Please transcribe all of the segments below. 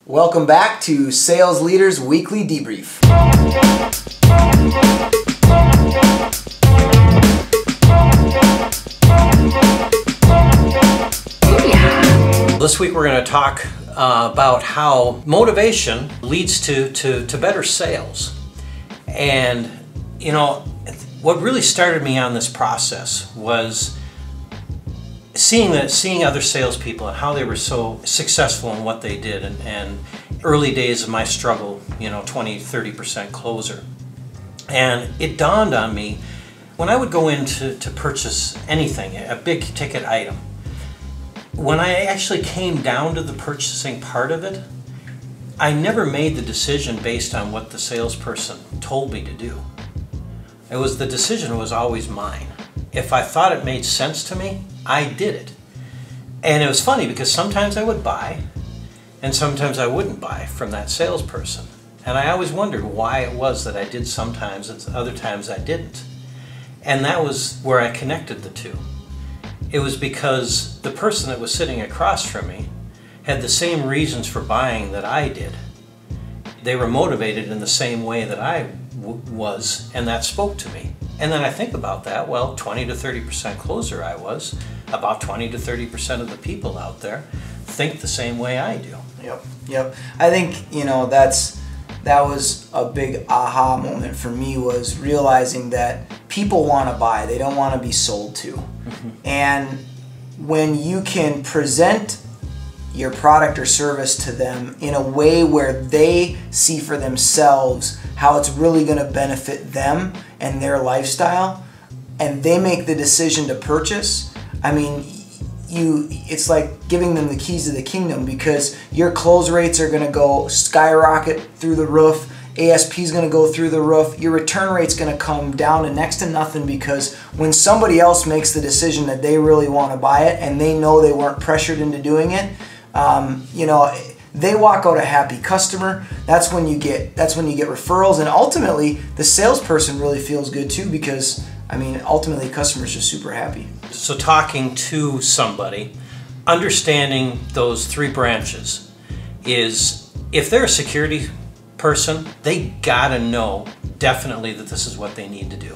Welcome back to Sales Leaders Weekly Debrief. This week we're going to talk about how motivation leads to better sales. And you know, what really started me on this process was seeing other salespeople and how they were so successful in what they did, and early days of my struggle, 20-30% closer. And it dawned on me when I would go in to purchase anything, a big ticket item, when I actually came down to the purchasing part of it, I never made the decision based on what the salesperson told me to do. The decision was always mine. If I thought it made sense to me, I did it. And it was funny because sometimes I would buy and sometimes I wouldn't buy from that salesperson. And I always wondered why it was that I did sometimes and other times I didn't. And that was where I connected the two. It was because the person that was sitting across from me had the same reasons for buying that I did. They were motivated in the same way that I was, and that spoke to me. And then I think about that, well, 20-30% closer I was, about 20-30% of the people out there think the same way I do. Yep. I think, that was a big aha moment for me, was realizing that people want to buy, they don't want to be sold to. Mm-hmm. And when you can present your product or service to them in a way where they see for themselves how it's really going to benefit them and their lifestyle, and they make the decision to purchase, it's like giving them the keys to the kingdom, because your close rates are going to go skyrocket through the roof, ASP is going to go through the roof, your return rate's going to come down to next to nothing, because when somebody else makes the decision that they really want to buy it and they know they weren't pressured into doing it, they walk out a happy customer. That's when you get referrals, and ultimately the salesperson really feels good too, because ultimately customers are super happy. So talking to somebody, understanding those three branches is, if they're a security person, they gotta know definitely that this is what they need to do.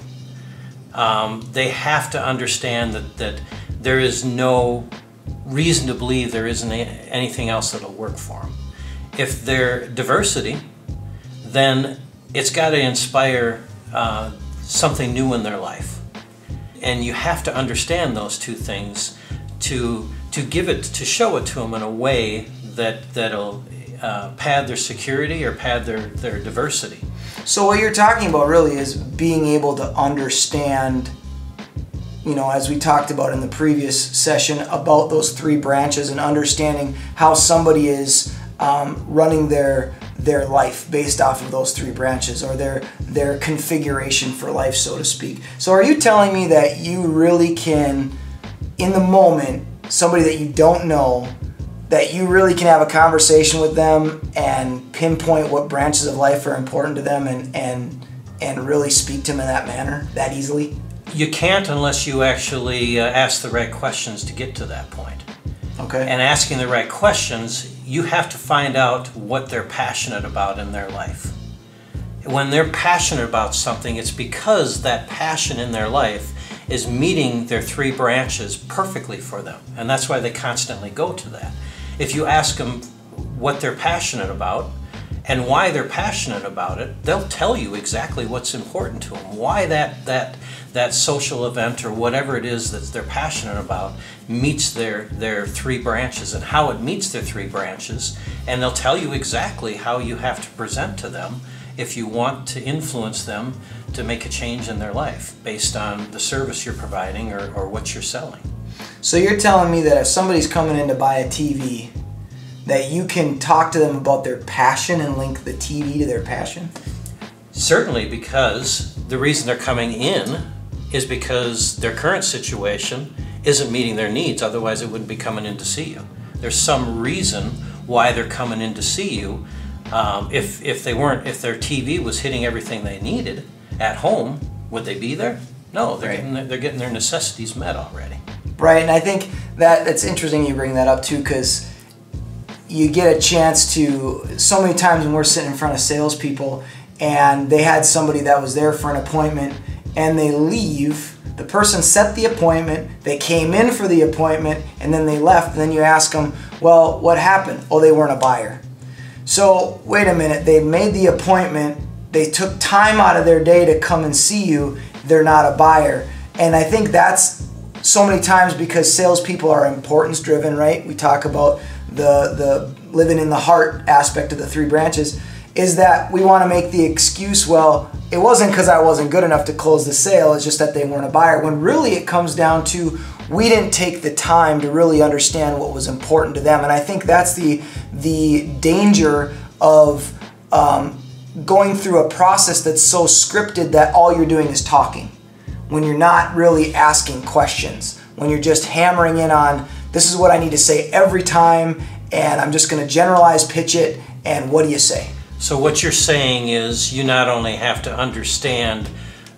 They have to understand that there is no reason to believe there isn't anything else that'll work for them. If they're diversity, then it's got to inspire something new in their life. And you have to understand those two things to show it to them in a way that'll pad their security or pad their diversity. So what you're talking about really is being able to understand, as we talked about in the previous session about those three branches, and understanding how somebody is running their life based off of those three branches, or their configuration for life, so to speak. So are you telling me that you really can, in the moment, somebody that you don't know, that you really can have a conversation with them and pinpoint what branches of life are important to them and really speak to them in that manner, that easily? You can't unless you actually ask the right questions to get to that point. Okay. And asking the right questions, you have to find out what they're passionate about in their life. When they're passionate about something, it's because that passion in their life is meeting their three branches perfectly for them. And that's why they constantly go to that. If you ask them what they're passionate about and why they're passionate about it, they'll tell you exactly what's important to them, why that social event or whatever it is that they're passionate about meets their three branches, and how it meets their three branches, and they'll tell you exactly how you have to present to them if you want to influence them to make a change in their life based on the service you're providing or what you're selling. So you're telling me that if somebody's coming in to buy a TV, that you can talk to them about their passion and link the TV to their passion? Certainly, because the reason they're coming in is because their current situation isn't meeting their needs. Otherwise, they wouldn't be coming in to see you. There's some reason why they're coming in to see you. If their TV was hitting everything they needed at home, would they be there? No, they're getting their necessities met already. Right, and I think that's interesting you bring that up too, because you get a chance to, so many times when we're sitting in front of salespeople and they had somebody that was there for an appointment and they leave, the person set the appointment, they came in for the appointment, and then they left, and then you ask them, well, what happened? Oh, they weren't a buyer. So wait a minute, they made the appointment, they took time out of their day to come and see you, they're not a buyer. And I think that's so many times because salespeople are importance driven, right? We talk about the living in the heart aspect of the three branches, is that we want to make the excuse, well, it wasn't because I wasn't good enough to close the sale, it's just that they weren't a buyer. When really it comes down to we didn't take the time to really understand what was important to them. And I think that's the danger of going through a process that's so scripted that all you're doing is talking. When you're not really asking questions, when you're just hammering in on, this is what I need to say every time, and I'm just going to generalize pitch it, and what do you say? So what you're saying is you not only have to understand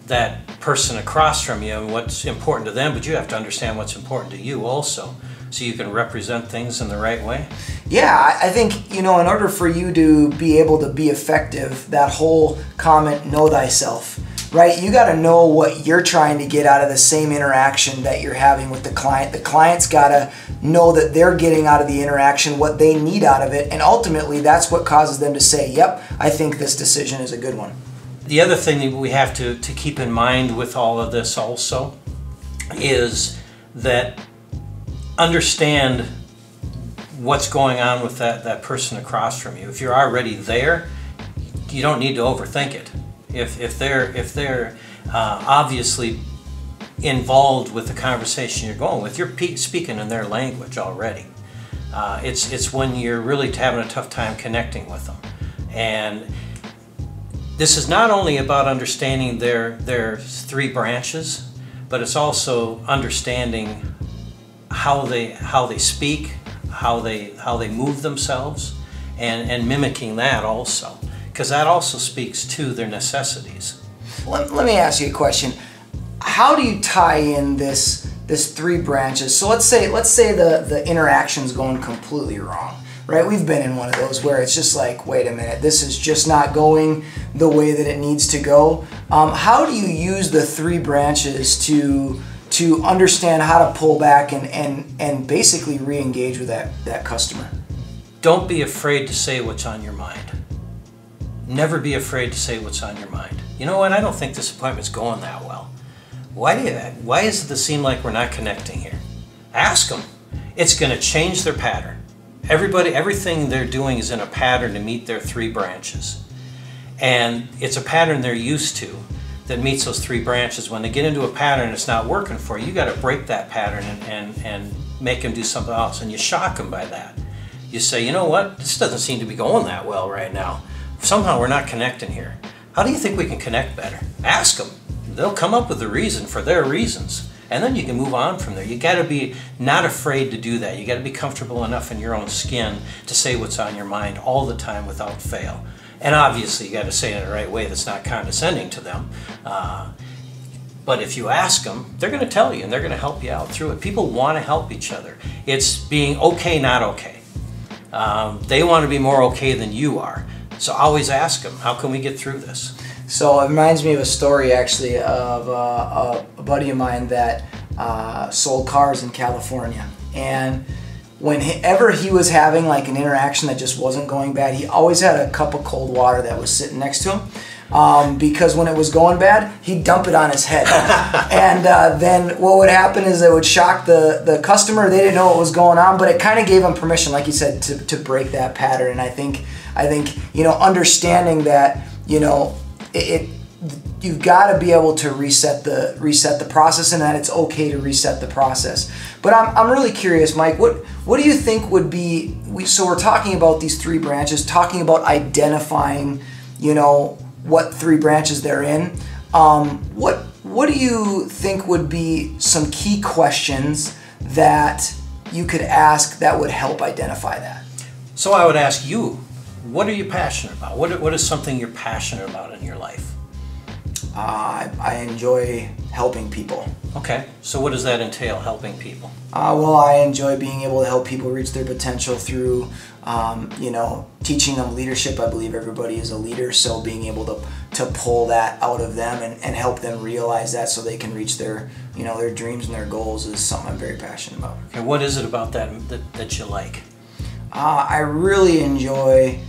that person across from you and what's important to them, but you have to understand what's important to you also, so you can represent things in the right way? Yeah, I think, in order for you to be able to be effective, that whole comment, know thyself, right? You got to know what you're trying to get out of the same interaction that you're having with the client. The client's got to know that they're getting out of the interaction what they need out of it, and ultimately that's what causes them to say, yep, I think this decision is a good one. The other thing that we have to keep in mind with all of this also is that understand what's going on with that person across from you. If you're already there, you don't need to overthink it. If they're obviously involved with the conversation you're going with, you're speaking in their language already. It's when you're really having a tough time connecting with them. And this is not only about understanding their three branches, but it's also understanding how they speak, how they move themselves, and mimicking that also, because that also speaks to their necessities. Let me ask you a question. How do you tie in this three branches? So let's say the interaction's going completely wrong, right? We've been in one of those where it's just like, wait a minute, this is just not going the way that it needs to go. How do you use the three branches to understand how to pull back and basically re-engage with that customer? Don't be afraid to say what's on your mind. Never be afraid to say what's on your mind. You know what, I don't think this appointment's going that well. Why does it seem like we're not connecting here? Ask them. It's going to change their pattern. Everything they're doing is in a pattern to meet their three branches. And it's a pattern they're used to that meets those three branches. When they get into a pattern it's not working for you, you got to break that pattern and make them do something else. And you shock them by that. You say, you know what, this doesn't seem to be going that well right now. Somehow we're not connecting here. How do you think we can connect better? Ask them. They'll come up with a reason for their reasons. And then you can move on from there. You got to be not afraid to do that. You got to be comfortable enough in your own skin to say what's on your mind all the time without fail. And obviously you got to say it in the right way that's not condescending to them. But if you ask them, they're going to tell you and they're going to help you out through it. People want to help each other. It's being okay, not okay. They want to be more okay than you are. So always ask them, how can we get through this? So it reminds me of a story actually of a buddy of mine that sold cars in California. And whenever he was having like an interaction that just wasn't going bad, he always had a cup of cold water that was sitting next to him. Because when it was going bad, he'd dump it on his head. And then what would happen is it would shock the customer. They didn't know what was going on, but it kind of gave them permission, like you said, to break that pattern. And I think understanding that, you've got to be able to reset the process, and that it's okay to reset the process. But I'm really curious, Mike, what do you think would be, so we're talking about these three branches, talking about identifying, what three branches they're in. What do you think would be some key questions that you could ask that would help identify that? So I would ask you, what are you passionate about? What is something you're passionate about in your life? I enjoy helping people. Okay, so what does that entail, helping people? Well, I enjoy being able to help people reach their potential through You know, teaching them leadership. I believe everybody is a leader, so being able to pull that out of them and help them realize that so they can reach their, you know, their dreams and their goals is something I'm very passionate about. And what is it about that you like? I really enjoy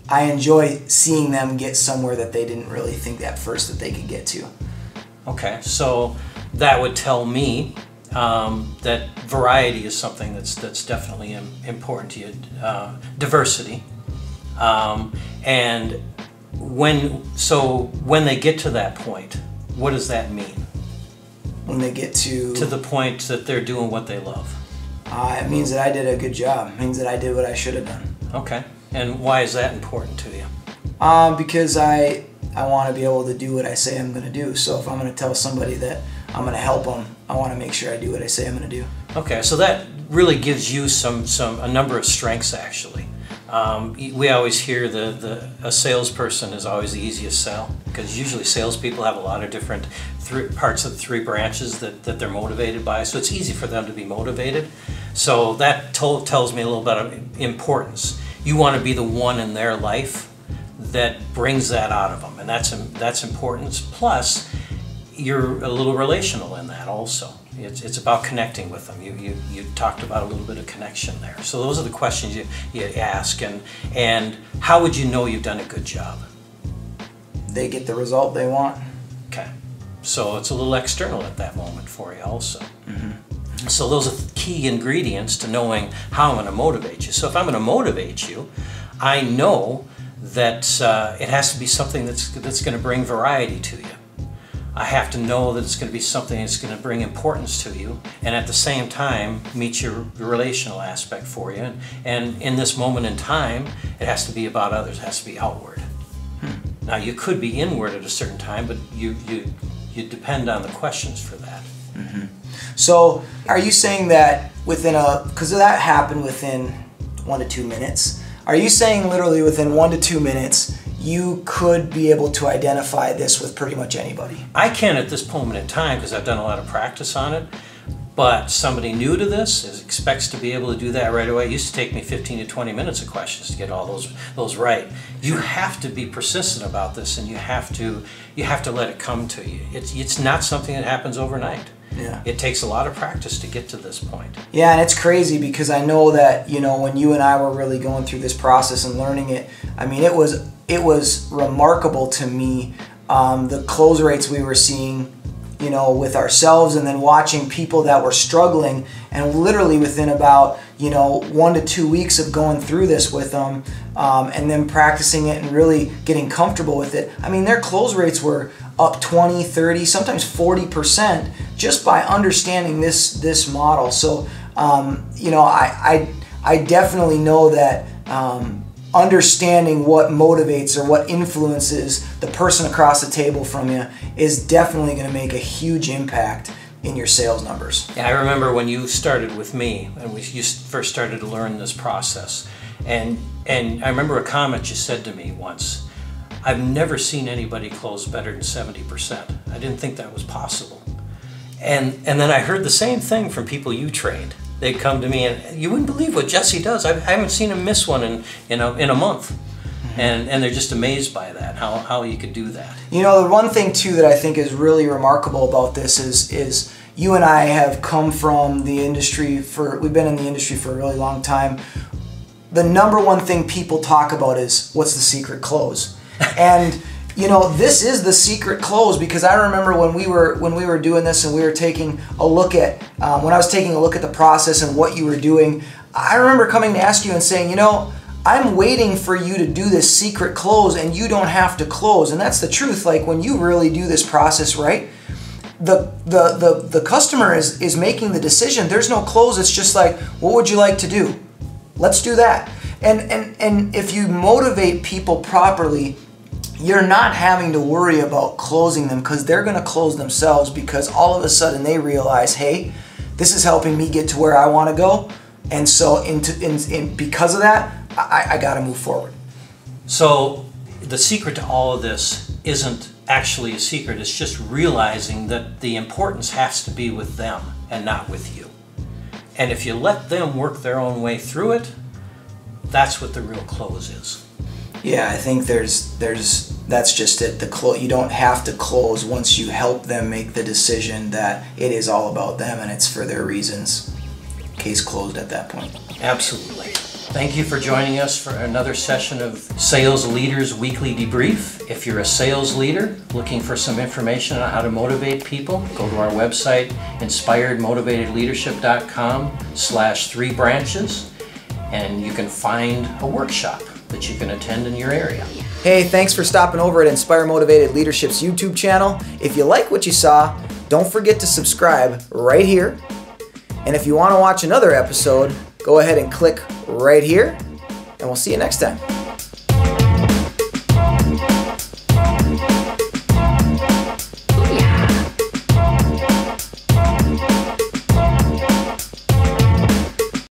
I enjoy seeing them get somewhere that they didn't really think at first that they could get to. Okay, so that would tell me that variety is something that's definitely important to you, diversity, and when they get to that point, what does that mean? When they get to the point that they're doing what they love, it means that I did a good job. It means that I did what I should have done. Okay, and why is that important to you? Because I want to be able to do what I say I'm going to do. So if I'm going to tell somebody that I'm going to help them, I want to make sure I do what I say I'm going to do. Okay, so that really gives you a number of strengths, actually. We always hear a salesperson is always the easiest sell, because usually salespeople have a lot of different parts of the three branches that they're motivated by, so it's easy for them to be motivated. So that tells me a little bit of importance. You want to be the one in their life that brings that out of them, and that's importance. Plus, you're a little relational in that also. It's about connecting with them. You talked about a little bit of connection there. So those are the questions you ask, and how would you know you've done a good job? They get the result they want. Okay. So it's a little external at that moment for you also. Mm-hmm. So those are key ingredients to knowing how I'm going to motivate you. So if I'm going to motivate you, I know that it has to be something that's going to bring variety to you. I have to know that it's going to be something that's going to bring importance to you, and at the same time meet your relational aspect for you. And in this moment in time, it has to be about others. It has to be outward. Now you could be inward at a certain time, but you depend on the questions for that. Mm-hmm. So are you saying that because that happened within 1 to 2 minutes, are you saying literally within 1 to 2 minutes you could be able to identify this with pretty much anybody? I can at this moment in time because I've done a lot of practice on it, but somebody new to this expects to be able to do that right away. It used to take me 15 to 20 minutes of questions to get all those right. You have to be persistent about this, and you have to let it come to you. It's not something that happens overnight. Yeah. It takes a lot of practice to get to this point. Yeah, and it's crazy because I know that, you know, when you and I were really going through this process and learning it, I mean, it was remarkable to me, the close rates we were seeing, you know, with ourselves, and then watching people that were struggling, and literally within about, you know, 1 to 2 weeks of going through this with them, and then practicing it and really getting comfortable with it. I mean, their close rates were up 20, 30, sometimes 40% just by understanding this model. So, you know, I definitely know that understanding what motivates or what influences the person across the table from you is definitely going to make a huge impact in your sales numbers. Yeah, I remember when you started with me and you first started to learn this process, and I remember a comment you said to me once: I've never seen anybody close better than 70%. I didn't think that was possible. And then I heard the same thing from people you trained. They'd come to me and, you wouldn't believe what Jesse does. I haven't seen him miss one in a month. Mm-hmm. And they're just amazed by that, how you could do that. You know, the one thing too that I think is really remarkable about this is you and I have come from the industry we've been in the industry for a really long time. The number one thing people talk about is, what's the secret close? And you know, this is the secret close, because I remember when we were doing this and we were taking a look at when I was taking a look at the process and what you were doing, I remember coming to ask you and saying, you know, I'm waiting for you to do this secret close and you don't have to close. And that's the truth. Like, when you really do this process right, the customer is making the decision. There's no close. It's just like, what would you like to do? Let's do that. And if you motivate people properly, you're not having to worry about closing them, because they're going to close themselves, because all of a sudden they realize, hey, this is helping me get to where I want to go. And so because of that, I got to move forward. So the secret to all of this isn't actually a secret. It's just realizing that the importance has to be with them and not with you. And if you let them work their own way through it, That's what the real close is. Yeah, I think that's just it. You don't have to close once you help them make the decision that it is all about them and it's for their reasons. Case closed at that point. Absolutely. Thank you for joining us for another session of Sales Leaders Weekly Debrief. If you're a sales leader looking for some information on how to motivate people, go to our website, inspiredmotivatedleadership.com/3branches, and you can find a workshop that you can attend in your area. Hey, thanks for stopping over at Inspire Motivated Leadership's YouTube channel. If you like what you saw, don't forget to subscribe right here. And if you want to watch another episode, go ahead and click right here, and we'll see you next time.